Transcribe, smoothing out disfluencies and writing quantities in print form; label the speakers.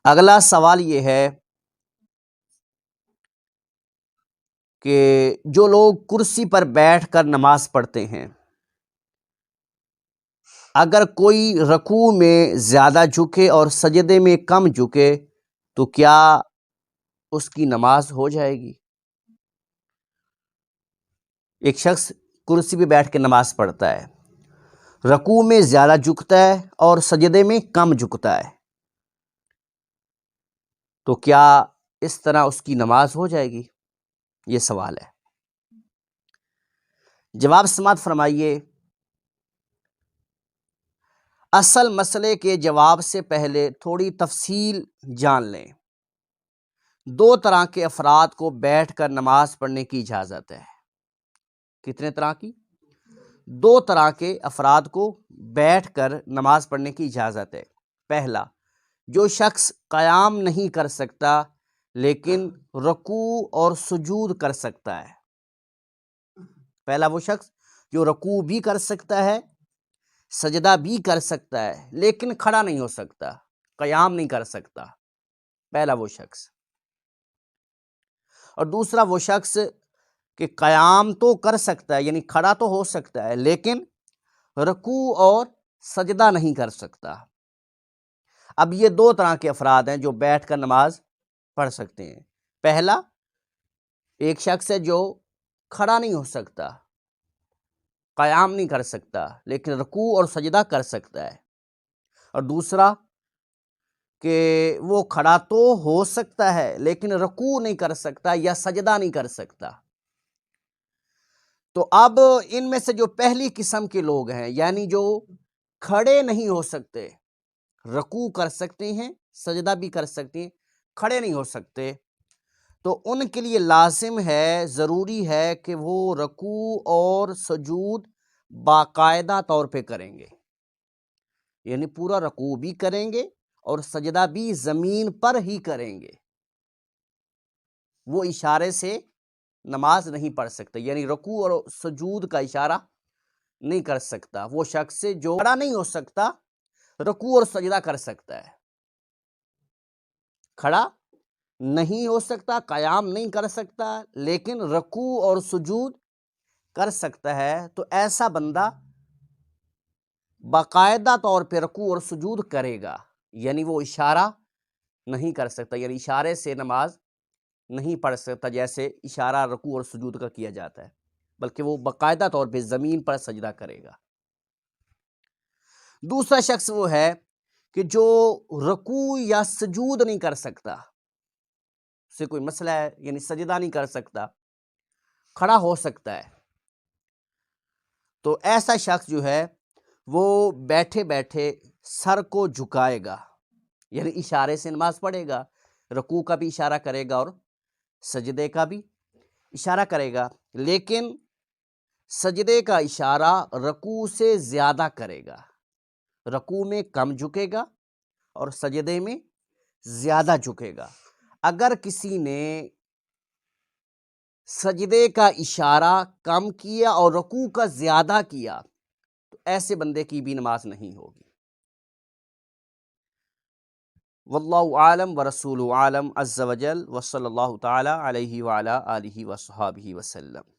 Speaker 1: اگلا سوال یہ ہے کہ جو لوگ کرسی پر بیٹھ کر نماز پڑھتے ہیں، اگر کوئی رکوع میں زیادہ جھکے اور سجدے میں کم جھکے تو کیا اس کی نماز ہو جائے گی؟ ایک شخص کرسی پہ بیٹھ کے نماز پڑھتا ہے، رکوع میں زیادہ جھکتا ہے اور سجدے میں کم جھکتا ہے، تو کیا اس طرح اس کی نماز ہو جائے گی؟ یہ سوال ہے۔ جواب سماعت فرمائیے۔ اصل مسئلے کے جواب سے پہلے تھوڑی تفصیل جان لیں۔ دو طرح کے افراد کو بیٹھ کر نماز پڑھنے کی اجازت ہے۔ کتنے طرح کی؟ دو طرح کے افراد کو بیٹھ کر نماز پڑھنے کی اجازت ہے۔ پہلا، جو شخص قیام نہیں کر سکتا لیکن رکوع اور سجود کر سکتا ہے۔ پہلا وہ شخص جو رکوع بھی کر سکتا ہے، سجدہ بھی کر سکتا ہے لیکن کھڑا نہیں ہو سکتا، قیام نہیں کر سکتا، پہلا وہ شخص۔ اور دوسرا وہ شخص کہ قیام تو کر سکتا ہے، یعنی کھڑا تو ہو سکتا ہے لیکن رکوع اور سجدہ نہیں کر سکتا۔ اب یہ دو طرح کے افراد ہیں جو بیٹھ کر نماز پڑھ سکتے ہیں۔ پہلا ایک شخص ہے جو کھڑا نہیں ہو سکتا، قیام نہیں کر سکتا لیکن رکوع اور سجدہ کر سکتا ہے، اور دوسرا کہ وہ کھڑا تو ہو سکتا ہے لیکن رکوع نہیں کر سکتا یا سجدہ نہیں کر سکتا۔ تو اب ان میں سے جو پہلی قسم کے لوگ ہیں، یعنی جو کھڑے نہیں ہو سکتے، رکوع کر سکتے ہیں، سجدہ بھی کر سکتے ہیں، کھڑے نہیں ہو سکتے، تو ان کے لیے لازم ہے، ضروری ہے کہ وہ رکوع اور سجود باقاعدہ طور پہ کریں گے، یعنی پورا رکوع بھی کریں گے اور سجدہ بھی زمین پر ہی کریں گے۔ وہ اشارے سے نماز نہیں پڑھ سکتے، یعنی رکوع اور سجود کا اشارہ نہیں کر سکتا۔ وہ شخص جو کھڑا نہیں ہو سکتا، رکوع اور سجدہ کر سکتا ہے، کھڑا نہیں ہو سکتا، قیام نہیں کر سکتا لیکن رکوع اور سجود کر سکتا ہے، تو ایسا بندہ باقاعدہ طور پہ رکوع اور سجود کرے گا، یعنی وہ اشارہ نہیں کر سکتا، یعنی اشارے سے نماز نہیں پڑھ سکتا جیسے اشارہ رکوع اور سجود کا کیا جاتا ہے، بلکہ وہ باقاعدہ طور پہ زمین پر سجدہ کرے گا۔ دوسرا شخص وہ ہے کہ جو رکوع یا سجود نہیں کر سکتا، اس سے کوئی مسئلہ ہے، یعنی سجدہ نہیں کر سکتا، کھڑا ہو سکتا ہے، تو ایسا شخص جو ہے وہ بیٹھے بیٹھے سر کو جھکائے گا، یعنی اشارے سے نماز پڑھے گا، رکوع کا بھی اشارہ کرے گا اور سجدے کا بھی اشارہ کرے گا، لیکن سجدے کا اشارہ رکوع سے زیادہ کرے گا، رکوع میں کم جھکے گا اور سجدے میں زیادہ جھکے گا۔ اگر کسی نے سجدے کا اشارہ کم کیا اور رکوع کا زیادہ کیا تو ایسے بندے کی بھی نماز نہیں ہوگی۔ واللہ عالم ورسولہ عالم عز وجل، وصلی اللہ تعالی علیہ وعلی آلہ وصحبہ وسلم۔